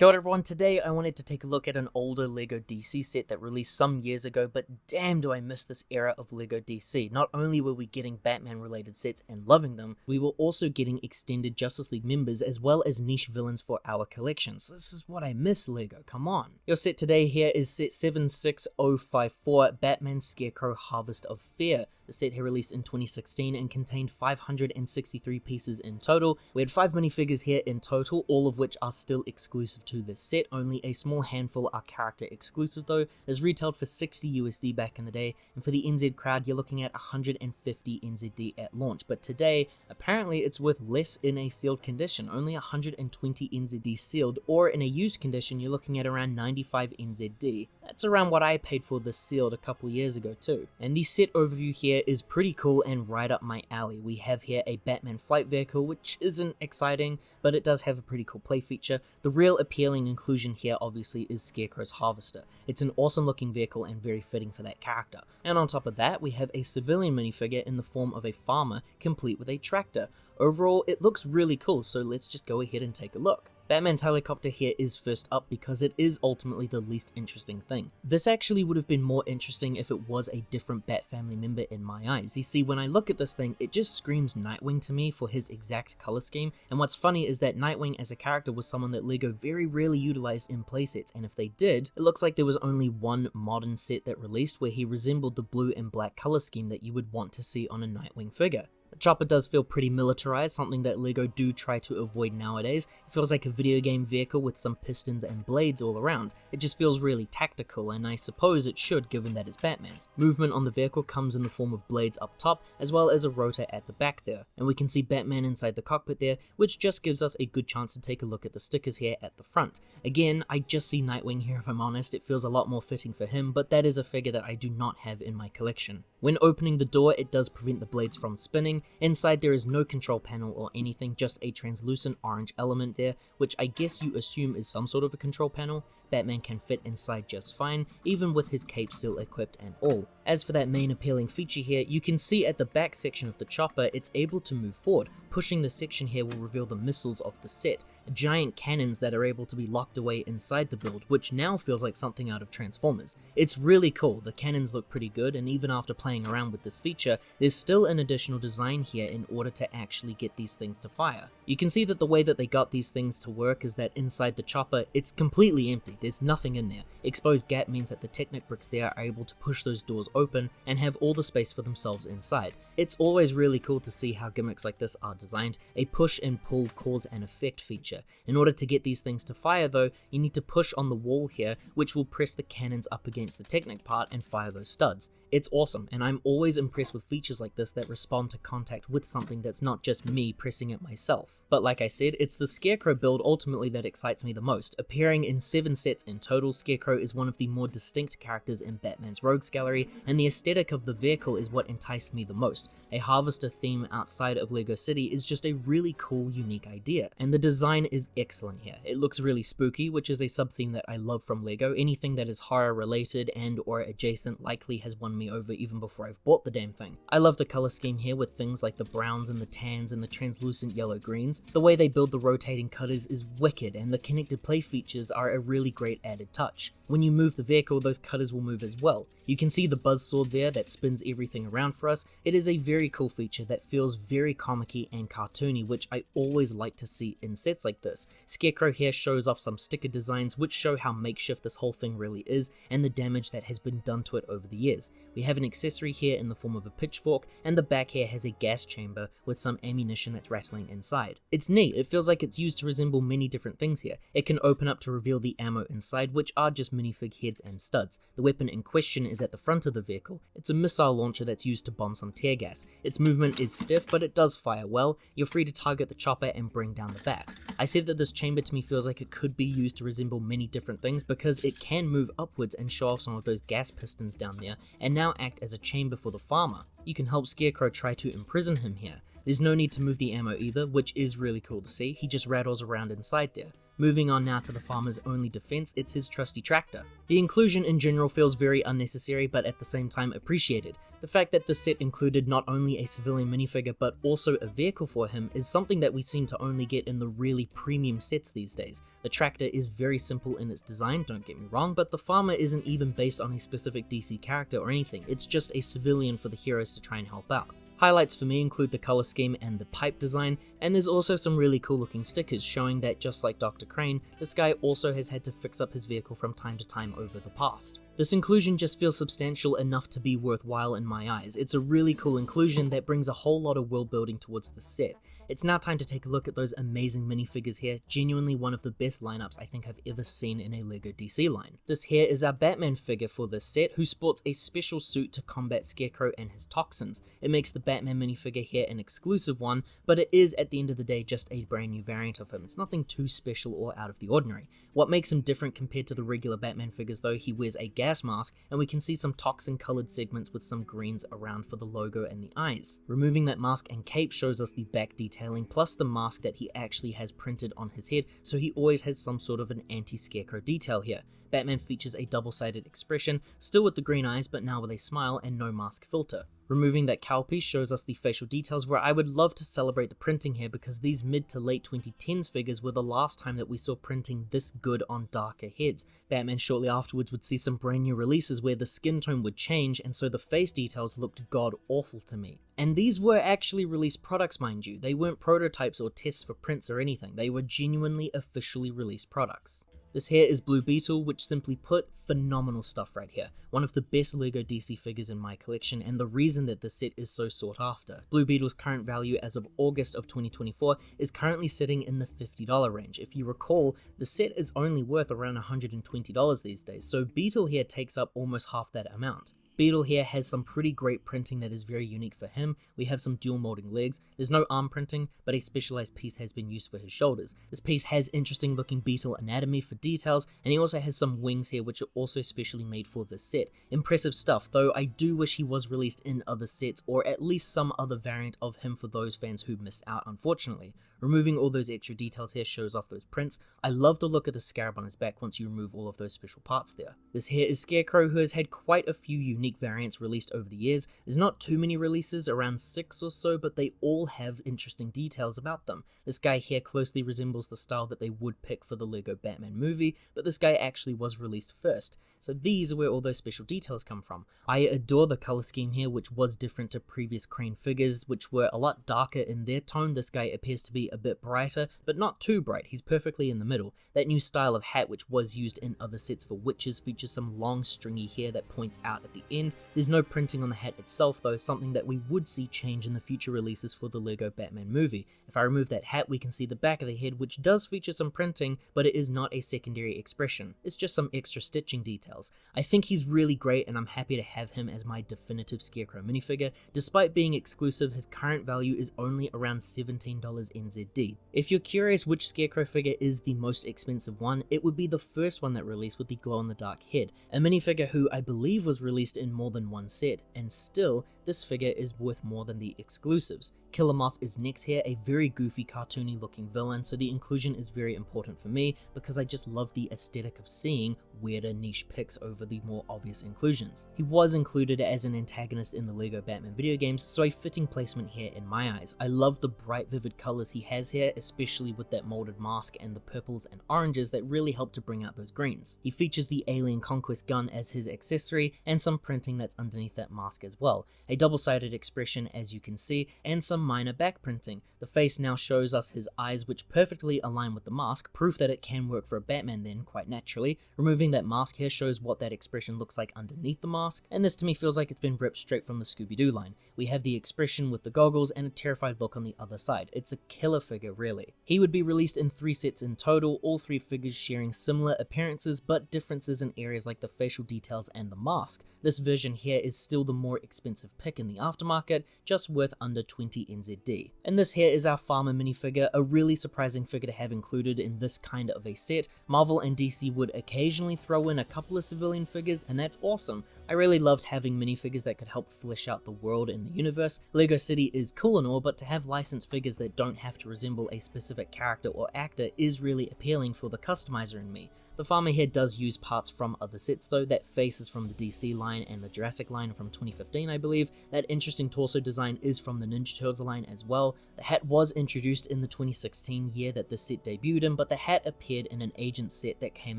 Kia ora everyone, today I wanted to take a look at an older LEGO DC set that released some years ago, but damn do I miss this era of LEGO DC. Not only were we getting Batman related sets and loving them, we were also getting extended Justice League members as well as niche villains for our collections. This is what I miss, LEGO, come on. Your set today here is set 76054, Batman Scarecrow Harvest of Fear. The set here released in 2016 and contained 563 pieces in total. We had 5 minifigures here in total, all of which are still exclusive to this set. Only a small handful are character exclusive though. It's retailed for 60 USD back in the day, and for the NZ crowd you're looking at 150 NZD at launch, but today apparently it's worth less in a sealed condition, only 120 NZD sealed, or in a used condition you're looking at around 95 NZD. That's around what I paid for this sealed a couple of years ago too. And the set overview here is pretty cool and right up my alley. We have here a Batman flight vehicle, which isn't exciting, but it does have a pretty cool play feature. The real appealing inclusion here obviously is Scarecrow's Harvester. It's an awesome looking vehicle and very fitting for that character. And on top of that, we have a civilian minifigure in the form of a farmer, complete with a tractor. Overall, it looks really cool, so let's just go ahead and take a look. Batman's helicopter here is first up because it is ultimately the least interesting thing. This actually would have been more interesting if it was a different Bat family member in my eyes. You see, when I look at this thing, it just screams Nightwing to me for his exact color scheme, and what's funny is that Nightwing as a character was someone that LEGO very rarely utilized in playsets, and if they did, it looks like there was only one modern set that released where he resembled the blue and black color scheme that you would want to see on a Nightwing figure. The chopper does feel pretty militarized, something that LEGO do try to avoid nowadays. It feels like a video game vehicle with some pistons and blades all around. It just feels really tactical, and I suppose it should given that it's Batman's. Movement on the vehicle comes in the form of blades up top, as well as a rotor at the back there. And we can see Batman inside the cockpit there, which just gives us a good chance to take a look at the stickers here at the front. Again, I just see Nightwing here if I'm honest. It feels a lot more fitting for him, but that is a figure that I do not have in my collection. When opening the door, it does prevent the blades from spinning. Inside there is no control panel or anything, just a translucent orange element there, which I guess you assume is some sort of a control panel. Batman can fit inside just fine, even with his cape still equipped and all. As for that main appealing feature here, you can see at the back section of the chopper it's able to move forward. Pushing the section here will reveal the missiles of the set, giant cannons that are able to be locked away inside the build, which now feels like something out of Transformers. It's really cool, the cannons look pretty good, and even after playing around with this feature, there's still an additional design here in order to actually get these things to fire. You can see that the way that they got these things to work is that inside the chopper, it's completely empty, there's nothing in there. Exposed gap means that the Technic bricks there are able to push those doors open and have all the space for themselves inside. It's always really cool to see how gimmicks like this are designed, a push and pull cause and effect feature. In order to get these things to fire though, you need to push on the wall here, which will press the cannons up against the Technic part and fire those studs. It's awesome, and I'm always impressed with features like this that respond to contact with something that's not just me pressing it myself. But like I said, it's the Scarecrow build ultimately that excites me the most. Appearing in 7 sets in total, Scarecrow is one of the more distinct characters in Batman's Rogues Gallery, and the aesthetic of the vehicle is what enticed me the most. A harvester theme outside of LEGO City is just a really cool, unique idea, and the design is excellent here. It looks really spooky, which is a sub-theme that I love from LEGO. Anything that is horror related and or adjacent likely has won me over even before I've bought the damn thing. I love the color scheme here with things like the browns and the tans and the translucent yellow greens. The way they build the rotating cutters is wicked, and the connected play features are a really great added touch. When you move the vehicle, those cutters will move as well. You can see the buzzsaw there that spins everything around for us. It is a very cool feature that feels very comic-y and cartoony, which I always like to see in sets like this. Scarecrow here shows off some sticker designs which show how makeshift this whole thing really is and the damage that has been done to it over the years. We have an accessory here in the form of a pitchfork, and the back here has a gas chamber with some ammunition that's rattling inside. It's neat, it feels like it's used to resemble many different things here. It can open up to reveal the ammo inside, which are just minifig heads and studs. The weapon in question is at the front of the vehicle. It's a missile launcher that's used to bomb some tear gas. Its movement is stiff, but it does fire well. You're free to target the chopper and bring down the bat. I said that this chamber to me feels like it could be used to resemble many different things because it can move upwards and show off some of those gas pistons down there, and now act as a chamber for the farmer. You can help Scarecrow try to imprison him here. There's no need to move the ammo either, which is really cool to see. He just rattles around inside there. Moving on now to the farmer's only defense, it's his trusty tractor. The inclusion in general feels very unnecessary, but at the same time appreciated. The fact that the set included not only a civilian minifigure but also a vehicle for him is something that we seem to only get in the really premium sets these days. The tractor is very simple in its design, don't get me wrong, but the farmer isn't even based on a specific DC character or anything, it's just a civilian for the heroes to try and help out. Highlights for me include the color scheme and the pipe design, and there's also some really cool looking stickers showing that just like Dr. Crane, this guy also has had to fix up his vehicle from time to time over the past. This inclusion just feels substantial enough to be worthwhile in my eyes. It's a really cool inclusion that brings a whole lot of world building towards the set. It's now time to take a look at those amazing minifigures here, genuinely one of the best lineups I think I've ever seen in a LEGO DC line. This here is our Batman figure for this set, who sports a special suit to combat Scarecrow and his toxins. It makes the Batman minifigure here an exclusive one, but it is at the end of the day just a brand new variant of him. It's nothing too special or out of the ordinary. What makes him different compared to the regular Batman figures though, he wears a gas mask, and we can see some toxin colored segments with some greens around for the logo and the eyes. Removing that mask and cape shows us the back detailing plus the mask that he actually has printed on his head, so he always has some sort of an anti-Scarecrow detail here. Batman features a double-sided expression, still with the green eyes but now with a smile and no mask filter. Removing that cowpiece shows us the facial details, where I would love to celebrate the printing here because these mid to late 2010s figures were the last time that we saw printing this good on darker heads. Batman shortly afterwards would see some brand new releases where the skin tone would change, and so the face details looked god awful to me. And these were actually released products, mind you. They weren't prototypes or tests for prints or anything. They were genuinely officially released products. This here is Blue Beetle, which simply put, phenomenal stuff right here. One of the best LEGO DC figures in my collection, and the reason that this set is so sought after. Blue Beetle's current value as of August of 2024 is currently sitting in the $50 range. If you recall, the set is only worth around $120 these days, so Beetle here takes up almost half that amount. Beetle here has some pretty great printing that is very unique for him. We have some dual molding legs, there's no arm printing, but a specialized piece has been used for his shoulders. This piece has interesting looking Beetle anatomy for details, and he also has some wings here which are also specially made for this set. Impressive stuff, though I do wish he was released in other sets, or at least some other variant of him for those fans who missed out unfortunately. Removing all those extra details here shows off those prints. I love the look of the scarab on his back once you remove all of those special parts there. This here is Scarecrow, who has had quite a few unique variants released over the years. There's not too many releases, around 6 or so, but they all have interesting details about them. This guy here closely resembles the style that they would pick for the LEGO Batman movie, but this guy actually was released first. So these are where all those special details come from. I adore the color scheme here, which was different to previous Crane figures, which were a lot darker in their tone. This guy appears to be a bit brighter, but not too bright. He's perfectly in the middle. That new style of hat, which was used in other sets for witches, features some long stringy hair that points out at the end. There's no printing on the hat itself though, something that we would see change in the future releases for the LEGO Batman movie. If I remove that hat, we can see the back of the head, which does feature some printing, but it is not a secondary expression. It's just some extra stitching details. I think he's really great, and I'm happy to have him as my definitive Scarecrow minifigure. Despite being exclusive, his current value is only around $17 NZD. If you're curious which Scarecrow figure is the most expensive one, it would be the first one that released with the glow-in-the-dark head, a minifigure who I believe was released in more than one set, and still, this figure is worth more than the exclusives. Killer Moth is next here, a very goofy cartoony looking villain, so the inclusion is very important for me because I just love the aesthetic of seeing weirder niche picks over the more obvious inclusions. He was included as an antagonist in the LEGO Batman video games, so a fitting placement here in my eyes. I love the bright vivid colors he has here, especially with that molded mask and the purples and oranges that really help to bring out those greens. He features the Alien Conquest gun as his accessory and some printing that's underneath that mask as well. A double-sided expression as you can see, and some minor back printing. The face now shows us his eyes, which perfectly align with the mask, proof that it can work for a Batman then, quite naturally. Removing that mask here shows what that expression looks like underneath the mask, and this to me feels like it's been ripped straight from the Scooby-Doo line. We have the expression with the goggles and a terrified look on the other side. It's a killer figure, really. He would be released in 3 sets in total, all 3 figures sharing similar appearances, but differences in areas like the facial details and the mask. This version here is still the more expensive pick in the aftermarket, just worth under 20 NZD. And this here is our Farmer minifigure, a really surprising figure to have included in this kind of a set. Marvel and DC would occasionally throw in a couple of civilian figures, and that's awesome. I really loved having minifigures that could help flesh out the world and the universe. Lego City is cool and all, but to have licensed figures that don't have to resemble a specific character or actor is really appealing for the customizer in me. The farmer here does use parts from other sets though. That face is from the DC line and the Jurassic line from 2015 I believe. That interesting torso design is from the Ninja Turtles line as well. The hat was introduced in the 2016 year that this set debuted in, but the hat appeared in an Agent set that came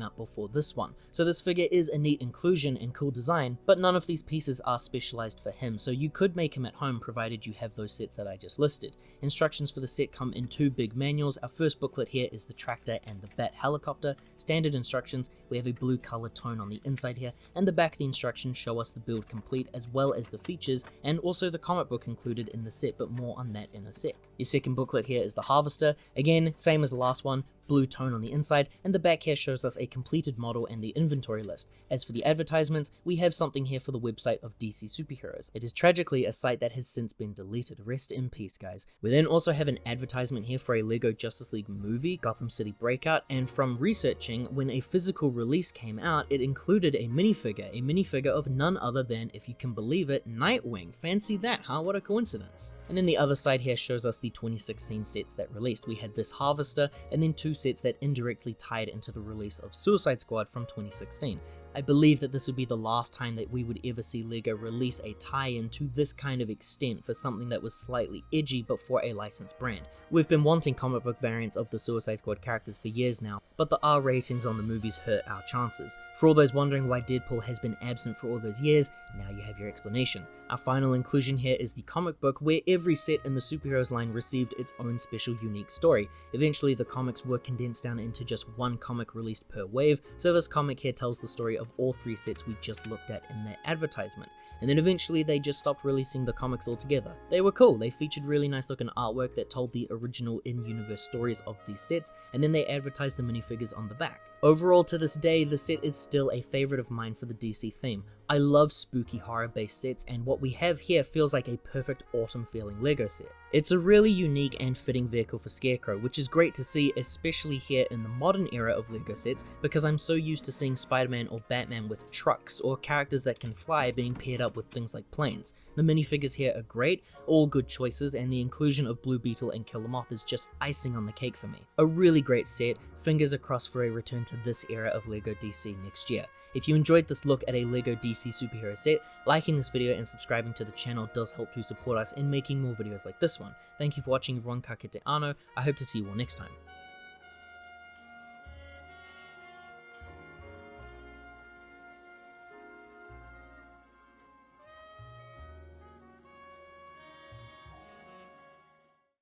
out before this one. So this figure is a neat inclusion and cool design, but none of these pieces are specialized for him, so you could make him at home provided you have those sets that I just listed. Instructions for the set come in two big manuals. Our first booklet here is the tractor and the bat helicopter. Standard instructions, we have a blue color tone on the inside here, and the back of the instructions show us the build complete as well as the features and also the comic book included in the set, but more on that in a sec. Your second booklet here is the harvester. Again, same as the last one, blue tone on the inside, and the back here shows us a completed model and the inventory list. As for the advertisements, we have something here for the website of DC Superheroes. It is tragically a site that has since been deleted. Rest in peace, guys. We then also have an advertisement here for a Lego Justice League movie, Gotham City Breakout, and from researching, when a physical release came out, it included a minifigure of none other than, if you can believe it, Nightwing. Fancy that, huh? What a coincidence. And then the other side here shows us the 2016 sets that released. We had this harvester and then two sets that indirectly tied into the release of Suicide Squad from 2016. I believe that this would be the last time that we would ever see Lego release a tie-in to this kind of extent for something that was slightly edgy but for a licensed brand. We've been wanting comic book variants of the Suicide Squad characters for years now, but the R ratings on the movies hurt our chances. For all those wondering why Deadpool has been absent for all those years, now you have your explanation. Our final inclusion here is the comic book, where every set in the superheroes line received its own special unique story. Eventually the comics were condensed down into just one comic released per wave, so this comic here tells the story of all three sets we just looked at in that advertisement. And then eventually they just stopped releasing the comics altogether. They were cool, they featured really nice looking artwork that told the original in-universe stories of these sets, and then they advertised the minifigures on the back. Overall, to this day, the set is still a favorite of mine for the DC theme. I love spooky horror based sets, and what we have here feels like a perfect autumn feeling Lego set. It's a really unique and fitting vehicle for Scarecrow, which is great to see, especially here in the modern era of Lego sets, because I'm so used to seeing Spider-Man or Batman with trucks or characters that can fly being paired up with things like planes. The minifigures here are great, all good choices, and the inclusion of Blue Beetle and Killer Moth is just icing on the cake for me. A really great set, fingers crossed for a return to this era of Lego DC next year. If you enjoyed this look at a Lego DC superhero set, liking this video and subscribing to the channel does help to support us in making more videos like this one. Thank you for watching, everyone. Ka kite anō. I hope to see you all next time.